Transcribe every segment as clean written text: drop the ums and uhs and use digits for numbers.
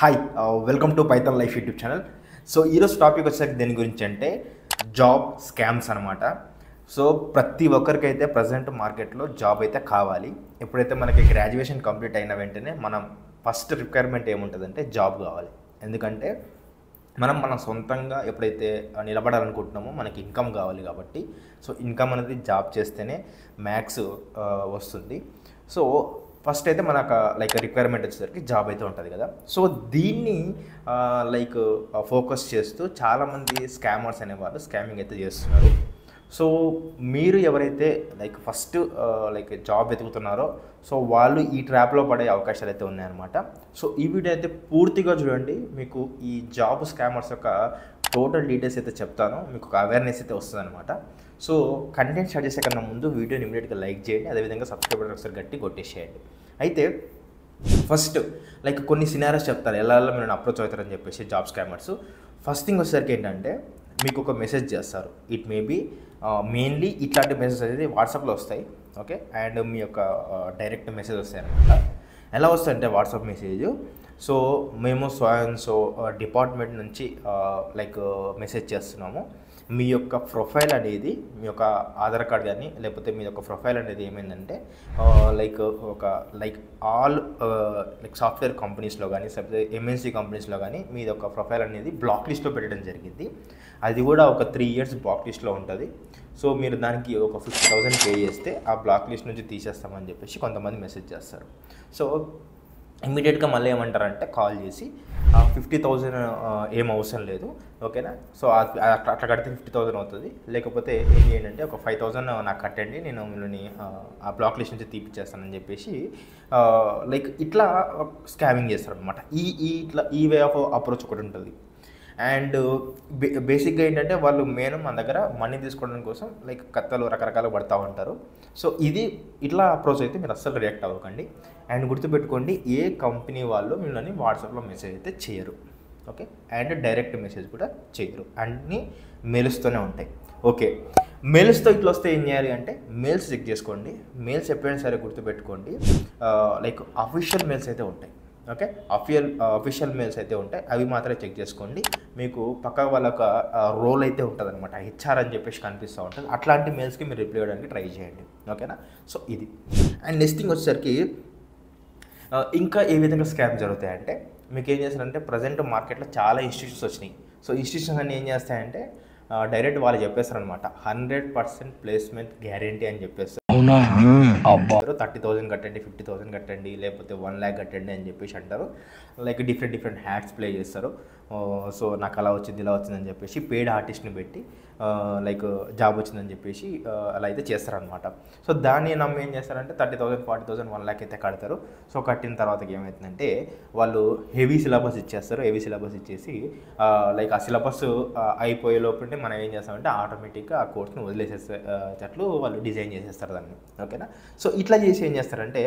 Hi welcome to Python life YouTube channel. So ఈరోజు topic వచ్చేసరికి దేని గురించి అంటే జాబ్ స్కామ్స్ అనమాట. సో ప్రతి ఒక్కరికైతే ప్రజెంట్ మార్కెట్లో జాబ్ అయితే కావాలి. ఎప్పుడైతే మనకి గ్రాడ్యుయేషన్ కంప్లీట్ అయిన వెంటనే మనం ఫస్ట్ రిక్వైర్మెంట్ ఏముంటుందంటే జాబ్ కావాలి. ఎందుకంటే మన సొంతంగా ఎప్పుడైతే నిలబడాలనుకుంటున్నామో మనకి ఇన్కమ్ కావాలి కాబట్టి సో ఇన్కమ్ అనేది జాబ్ చేస్తేనే మ్యాక్స్ వస్తుంది. సో ఫస్ట్ అయితే మనకు లైక్ రిక్వైర్మెంట్ వచ్చేసరికి జాబ్ అయితే ఉంటుంది కదా. సో దీన్ని ఫోకస్ చేస్తూ చాలామంది స్కామర్స్ అనేవాళ్ళు స్కామింగ్ అయితే చేస్తున్నారు. సో మీరు ఎవరైతే ఫస్ట్ జాబ్ వెతుకుతున్నారో సో వాళ్ళు ఈ ట్రాప్లో పడే అవకాశాలు అయితే ఉన్నాయన్నమాట. సో ఈ వీడియో అయితే పూర్తిగా చూడండి, మీకు ఈ జాబ్ స్కామర్స్ యొక్క టోటల్ డీటెయిల్స్ అయితే చెప్తాను, మీకు ఒక అవేర్నెస్ అయితే వస్తుంది అనమాట. సో కంటెంట్ స్టార్ట్ చేసే కన్నా ముందు వీడియోని ఇమీడియట్గా లైక్ చేయండి, అదేవిధంగా సబ్స్క్రైబ్ బటన్ ఒకసారి గట్టి కొట్టేసేయండి. అయితే ఫస్ట్ కొన్ని సినారియోస్ చెప్తారు ఎలా మీరు అప్రోచ్ అవుతారని చెప్పేసి జాబ్ స్కామర్స్. ఫస్ట్ థింగ్ వచ్చేసరికి ఏంటంటే మీకు ఒక మెసేజ్ చేస్తారు. ఇట్ మే బీ మెయిన్లీ ఇట్లాంటి మెసేజ్ అనేది వాట్సాప్లో వస్తాయి, ఓకే. అండ్ మీ యొక్క డైరెక్ట్ మెసేజ్ వస్తాయి అనమాట. ఎలా వస్తాయంటే వాట్సాప్ మెసేజ్, సో మేము సో డిపార్ట్మెంట్ నుంచి మెసేజ్ చేస్తున్నాము. మీ యొక్క ప్రొఫైల్ అనేది మీ యొక్క ఆధార్ కార్డ్ కానీ లేకపోతే మీ యొక్క ప్రొఫైల్ అనేది ఏమైందంటే ఆల్ సాఫ్ట్వేర్ కంపెనీస్లో కానీ లేకపోతే ఎంఎన్సీ కంపెనీస్లో కానీ మీ యొక్క ప్రొఫైల్ అనేది బ్లాక్ లిస్ట్లో పెట్టడం జరిగింది. అది కూడా ఒక 3 years బ్లాక్ లిస్ట్లో ఉంటుంది. సో మీరు దానికి ఒక 50,000 పే చేస్తే ఆ బ్లాక్ లిస్ట్ నుంచి తీసేస్తామని చెప్పేసి కొంతమంది మెసేజ్ చేస్తారు. సో ఇమ్మీడియట్గా మళ్ళీ ఏమంటారంటే కాల్ చేసి 50,000 ఏం అవసరం లేదు, ఓకేనా. సో అట్లా కడితే 50,000 అవుతుంది, లేకపోతే ఏం చేయండి ఒక 5,000 నాకు కట్టండి, నేను మిమ్మల్ని ఆ బ్లాక్ లిస్ట్ నుంచి తీపిచ్చేస్తానని చెప్పేసి ఇట్లా స్కామింగ్ చేస్తారు అనమాట. ఈ వే ఆఫ్ అప్రోచ్ ఒకటి ఉంటుంది. అండ్ బేసిక్గా ఏంటంటే వాళ్ళు మన దగ్గర మనీ తీసుకోవడం కోసం కథలు రకరకాలు పడుతూ ఉంటారు. సో ఇట్లా అప్రోచ్ అయితే మీరు అస్సలు రియాక్ట్ అవ్వకండి. అండ్ గుర్తుపెట్టుకోండి, ఏ కంపెనీ వాళ్ళు మిమ్మల్ని వాట్సాప్లో మెసేజ్ అయితే చేయరు, ఓకే. అండ్ డైరెక్ట్ మెసేజ్ కూడా చేయరు, అన్నీ మెయిల్స్తోనే ఉంటాయి, ఓకే. మెయిల్స్తో ఇట్లా వస్తే ఏం చేయాలి అంటే మెయిల్స్ చెక్ చేసుకోండి. మెయిల్స్ ఎప్పుడైనా సరే గుర్తుపెట్టుకోండి, అఫీషియల్ మెయిల్స్ అయితే ఉంటాయి, ఓకే. అఫీషియల్ మెయిల్స్ అయితే ఉంటాయి, అవి మాత్రమే చెక్ చేసుకోండి. మీకు పక్క వాళ్ళ రోల్ అయితే ఉంటుంది అనమాట, హెచ్ఆర్ అని చెప్పేసి కనిపిస్తూ ఉంటుంది. అట్లాంటి మెయిల్స్కి మీరు రిప్లై ఇవ్వడానికి ట్రై చేయండి, ఓకేనా. సో ఇది. అండ్ నెక్స్ట్ థింగ్ వచ్చేసరికి ఇంకా ఏ విధంగా స్కామ్ జరుగుతాయంటే మీకు ఏం చేస్తారంటే ప్రజెంట్ మార్కెట్లో చాలా ఇన్స్టిట్యూట్స్ వచ్చినాయి. సో ఇన్స్టిట్యూషన్స్ అన్నీ ఏం చేస్తాయంటే డైరెక్ట్ వాళ్ళు చెప్పేస్తారనమాట 100% ప్లేస్మెంట్ గ్యారంటీ అని చెప్పేస్తారు. 30,000 కట్టండి, 50,000 కట్టండి, లేకపోతే 1 lakh కట్టండి అని చెప్పేసి అంటారు. డిఫరెంట్ హ్యాక్స్ ప్లే చేస్తారు. సో నాకు అలా వచ్చింది ఇలా వచ్చిందని చెప్పేసి పెయిడ్ ఆర్టిస్ట్ని పెట్టి జాబ్ వచ్చిందని చెప్పేసి అలా అయితే చేస్తారనమాట. సో దాన్ని నమ్మి ఏం చేస్తారంటే 30,000, 40,000, 1 lakh అయితే కడతారు. సో కట్టిన తర్వాత ఏమవుతుందంటే వాళ్ళు హెవీ సిలబస్ ఇచ్చేస్తారు. హెవీ సిలబస్ ఇచ్చేసి ఆ సిలబస్ అయిపోయే లోపల మనం ఏం చేస్తామంటే ఆటోమేటిక్గా ఆ కోర్స్ని వదిలేసేటట్లు వాళ్ళు డిజైన్ చేసేస్తారు దాన్ని, ఓకేనా. సో ఇట్లా చేసి ఏం చేస్తారంటే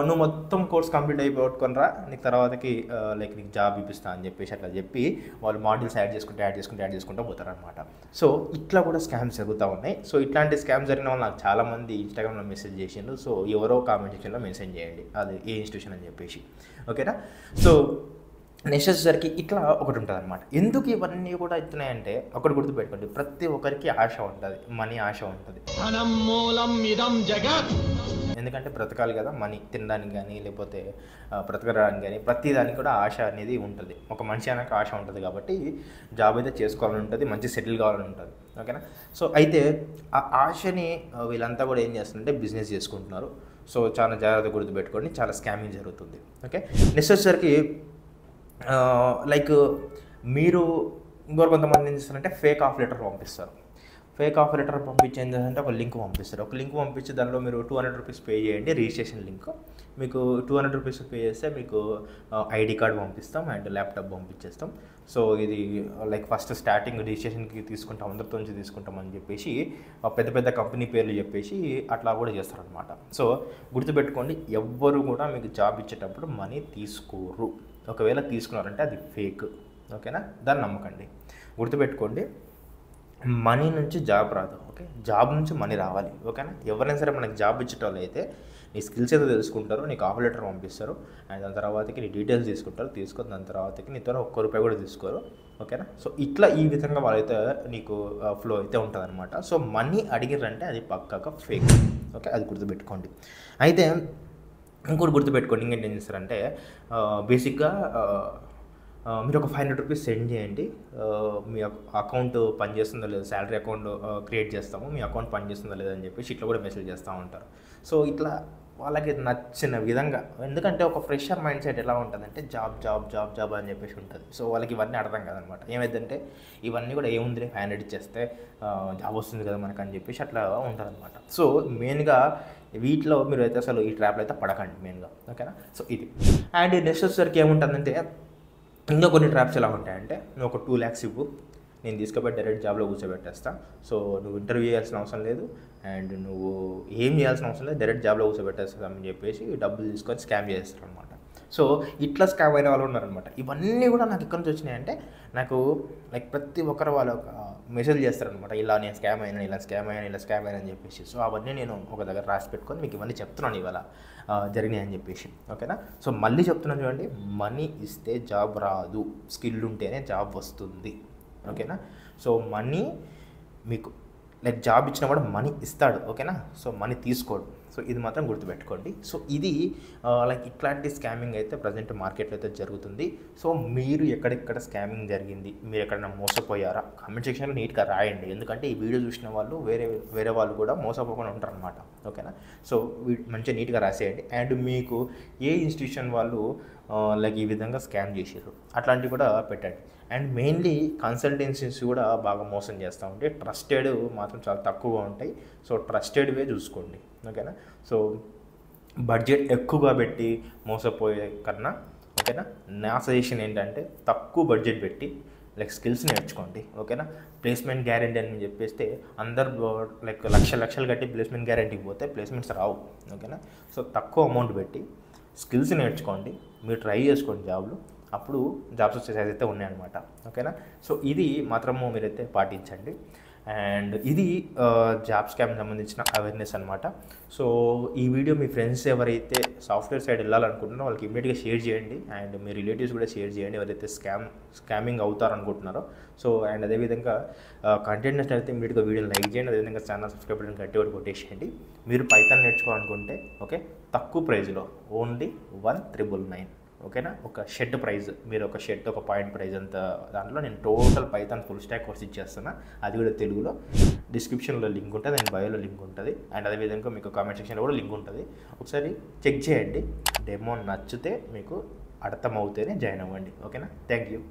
నువ్వు మొత్తం కోర్స్ కంప్లీట్ అయిపోట్టుకొనిరా, నీకు తర్వాతకి నీకు జాబ్ ఇప్పిస్తా అని చెప్పేసి అట్లా చెప్పి వాళ్ళు మాడ్యూల్స్ యాడ్ చేసుకుంటూ పోతారనమాట. సో ఇట్లా కూడా స్కామ్స్ జరుగుతూ ఉన్నాయి. సో ఇట్లాంటి స్కామ్స్ జరిగిన వాళ్ళు నాకు చాలామంది ఇన్స్టాగ్రామ్లో మెసేజ్ చేసిండ్రు. సో ఎవరో కామెంట్ సెక్షన్లో మెన్షన్ చేయండి అది ఏ ఇన్స్టిట్యూషన్ అని చెప్పేసి, ఓకేనా. సో నెక్స్ట్ వచ్చేసరికి ఇట్లా ఒకటి ఉంటుంది అనమాట. ఎందుకు ఇవన్నీ కూడా ఇస్తున్నాయంటే ఒకటి గుర్తుపెట్టుకోండి, ప్రతి ఒక్కరికి ఆశ ఉంటుంది, మనీ ఆశ ఉంటుంది. ఎందుకంటే బ్రతకాలి కదా, మనీ తినడానికి కానీ లేకపోతే బ్రతకడానికి కానీ ప్రతి దానికి కూడా ఆశ అనేది ఉంటుంది. ఒక మనిషి అన్నాక ఆశ ఉంటుంది కాబట్టి జాబ్ అయితే చేసుకోవాలని ఉంటుంది, మంచి సెటిల్ కావాలని ఉంటుంది, ఓకేనా. సో అయితే ఆ ఆశని వీళ్ళంతా కూడా ఏం చేస్తారంటే బిజినెస్ చేసుకుంటున్నారు. సో చాలా జాగ్రత్తగా గుర్తుపెట్టుకోండి, చాలా స్కామింగ్ జరుగుతుంది, ఓకే. నెక్స్ట్ వచ్చేసరికి మీరు కొంతమంది ఏం చేస్తారంటే ఫేక్ ఆఫ్ లెటర్ పంపిస్తారు. ఫేక్ ఆఫర్ లెటర్ పంపించేది అంటే ఒక లింక్ పంపిస్తారు. ఒక లింక్ పంపించి దానిలో మీరు 200 రూపీస్ పే చేయండి, రిజిస్ట్రేషన్ లింక్. మీకు 200 రూపీస్ పే చేస్తే మీకు ఐడి కార్డ్ పంపిస్తాం అండ్ ల్యాప్టాప్ పంపించేస్తాం. సో ఇది ఫస్ట్ స్టార్టింగ్ రిజిస్ట్రేషన్కి తీసుకుంటాం, అందరితో నుంచి తీసుకుంటాం అని చెప్పేసి పెద్ద కంపెనీ పేర్లు చెప్పేసి అట్లా కూడా చేస్తారనమాట. సో గుర్తుపెట్టుకోండి, ఎవ్వరు కూడా మీకు జాబ్ ఇచ్చేటప్పుడు మనీ తీసుకోరు. ఒకవేళ తీసుకున్నారంటే అది ఫేక్, ఓకేనా. దాన్ని నమ్మకండి. గుర్తుపెట్టుకోండి, మనీ నుంచి జాబ్ రాదు, ఓకే. జాబ్ నుంచి మనీ రావాలి, ఓకేనా. ఎవరైనా సరే మనకి జాబ్ ఇచ్చేటోళ్ళు అయితే నీ స్కిల్స్ ఏదో తెలుసుకుంటారు, నీకు ఆఫర్ లెటర్ పంపిస్తారు, అండ్ దాని తర్వాతకి నీ డీటెయిల్స్ తీసుకుంటారు, తీసుకొని దాని తర్వాతకి నీతో ₹1 కూడా తీసుకోరు. ఓకేనా. సో ఇట్లా ఈ విధంగా వాళ్ళైతే నీకు ఫ్లో అయితే ఉంటుంది అనమాట. సో మనీ అడిగిరంటే అది పక్కాగా ఫేక్. ఓకే, అది గుర్తుపెట్టుకోండి. అయితే ఇంకోటి గుర్తుపెట్టుకోండి, ఇంకేంటి ఏం చేస్తారంటే బేసిక్గా మీరు ఒక ₹500 సెండ్ చేయండి, మీ అకౌంట్ పనిచేస్తుందో లేదో, శాలరీ అకౌంట్ క్రియేట్ చేస్తాము, మీ అకౌంట్ పనిచేస్తుందో లేదో అని చెప్పేసి ఇట్లా కూడా మెసేజ్ చేస్తూ ఉంటారు. సో ఇట్లా వాళ్ళకి నచ్చిన విధంగా, ఎందుకంటే ఒక ఫ్రెషర్ మైండ్ సెట్ ఎలా ఉంటుందంటే జాబ్ జాబ్ జాబ్ జాబ్ అని చెప్పేసి ఉంటుంది. సో వాళ్ళకి ఇవన్నీ అర్థం కాదనమాట. ఏమైందంటే ఇవన్నీ కూడా ఏముంది 500 ఇచ్చేస్తే జాబ్ వస్తుంది కదా మనకు అని చెప్పేసి అట్లా ఉంటుందన్నమాట. సో మెయిన్గా వీటిలో మీరు అయితే అసలు ఈ ట్రాప్లో అయితే పడకండి మెయిన్గా. ఓకేనా. సో ఇది అండ్ నెక్స్ట్ వచ్చేసరికి ఏముంటుందంటే ఇంకా కొన్ని ట్రాప్స్ ఎలా ఉంటాయంటే, నువ్వు ఒక 2 lakhs ఇవ్వు, నేను తీసుకుపోయి డైరెక్ట్ జాబ్లో కూర్చోబెట్టేస్తా. సో నువ్వు ఇంటర్వ్యూ చేయాల్సిన అవసరం లేదు, అండ్ నువ్వు ఏం చేయాల్సిన అవసరం లేదు, డైరెక్ట్ జాబ్లో కూర్చోబెట్టేస్తామని చెప్పేసి డబ్బులు తీసుకొని స్కామ్ చేస్తారు అనమాట. సో ఇట్లా స్కామ్ అయిన వాళ్ళు ఉన్నారనమాట. ఇవన్నీ కూడా నాకు ఎక్కడి నుంచి వచ్చినాయంటే, నాకు లైక్ ప్రతి ఒక్కరు వాళ్ళు ఒక మెసేజ్ చేస్తారనమాట, ఇలా నేను స్కామ్ అయినా, ఇలా స్కామ్ అయినా, ఇలా స్కామ్ అయినా అని చెప్పేసి. సో అవన్నీ నేను ఒక దగ్గర రాసి పెట్టుకొని మీకు ఇవన్నీ చెప్తున్నాను ఇవాళ జరిగినాయి అని చెప్పేసి. ఓకేనా. సో మళ్ళీ చెప్తున్నాను చూడండి, మనీ ఇస్తే జాబ్ రాదు, స్కిల్ ఉంటేనే జాబ్ వస్తుంది. ఓకేనా. సో మనీ మీకు లైక్ జాబ్ ఇచ్చినా కూడా మనీ ఇస్తాడు. ఓకేనా. సో మనీ తీసుకోడు. సో ఇది మాత్రం గుర్తుపెట్టుకోండి. సో ఇది లైక్ ఇట్లాంటి స్కామింగ్ అయితే ప్రజెంట్ మార్కెట్లో అయితే జరుగుతుంది. సో మీరు ఎక్కడెక్కడ స్కామింగ్ జరిగింది, మీరు ఎక్కడైనా మోసపోయారా, కామెంట్ సెక్షన్లో నీట్గా రాయండి. ఎందుకంటే ఈ వీడియో చూసిన వాళ్ళు వేరే వాళ్ళు కూడా మోసపోకుండా ఉంటారు అనమాట. ఓకేనా. సో మంచిగా నీట్గా రాసేయండి. అండ్ మీకు ఏ ఇన్స్టిట్యూషన్ వాళ్ళు లైక్ ఈ విధంగా స్కామ్ చేసారు అట్లాంటివి కూడా పెట్టండి. అండ్ మెయిన్లీ కన్సల్టెన్సీస్ కూడా బాగా మోసం చేస్తూ ఉంటాయి, ట్రస్టెడ్ మాత్రం చాలా తక్కువగా ఉంటాయి. సో ట్రస్టెడ్వే చూసుకోండి. ఓకేనా. సో బడ్జెట్ ఎక్కువగా పెట్టి మోసపోయే కన్నా, ఓకేనా, నా సజెషన్ ఏంటంటే తక్కువ బడ్జెట్ పెట్టి లైక్ స్కిల్స్ నేర్చుకోండి. ఓకేనా. ప్లేస్మెంట్ గ్యారెంటీ అని చెప్పేస్తే అందరు లైక్ లక్షలు కట్టి ప్లేస్మెంట్ గ్యారెంటీకి పోతే ప్లేస్మెంట్స్ రావు. ఓకేనా. సో తక్కువ అమౌంట్ పెట్టి స్కిల్స్ నేర్చుకోండి, మీరు ట్రై చేసుకోండి జాబ్లు, అప్పుడు జాబ్స్ వచ్చే సైజ్ అయితే ఉన్నాయన్నమాట. ఓకేనా. సో ఇది మాత్రము మీరైతే పాటించండి. అండ్ ఇది జాబ్ స్కామ్ సంబంధించిన అవేర్నెస్ అనమాట. సో ఈ వీడియో మీ ఫ్రెండ్స్ ఎవరైతే సాఫ్ట్వేర్ సైడ్ వెళ్ళాలనుకుంటున్నారో వాళ్ళకి ఇమీడియట్గా షేర్ చేయండి. అండ్ మీ రిలేటివ్స్ కూడా షేర్ చేయండి ఎవరైతే స్కామింగ్ అవుతారనుకుంటున్నారో. సో అండ్ అదేవిధంగా కంటెంట్ నచ్చినట్లయితే ఇమీడియట్గా వీడియోని లైక్ చేయండి, అదేవిధంగా ఛానల్ సబ్స్క్రైబ్ చేయడం గట్టి ఒకటి కొట్టేసేయండి. మీరు పైథాన్ నేర్చుకోవాలనుకుంటే ఓకే, తక్కువ ప్రైజ్లో ఓన్లీ 1999. ఓకేనా. ఒక షర్ట్ ప్రైజ్, మీరు ఒక షర్ట్ ఒక పాయింట్ ప్రైజ్ అంత, దాంట్లో నేను total Python full stack course ఇచ్చేస్తున్నా. అది కూడా తెలుగులో. డిస్క్రిప్షన్లో లింక్ ఉంటుంది అండ్ బయోలో లింక్ ఉంటుంది. అండ్ అదేవిధంగా మీకు కామెంట్ సెక్షన్లో కూడా లింక్ ఉంటుంది. ఒకసారి చెక్ చేయండి, డెమో నచ్చితే మీకు అర్థమవుతేనే జాయిన్ అవ్వండి. ఓకేనా. Thank you.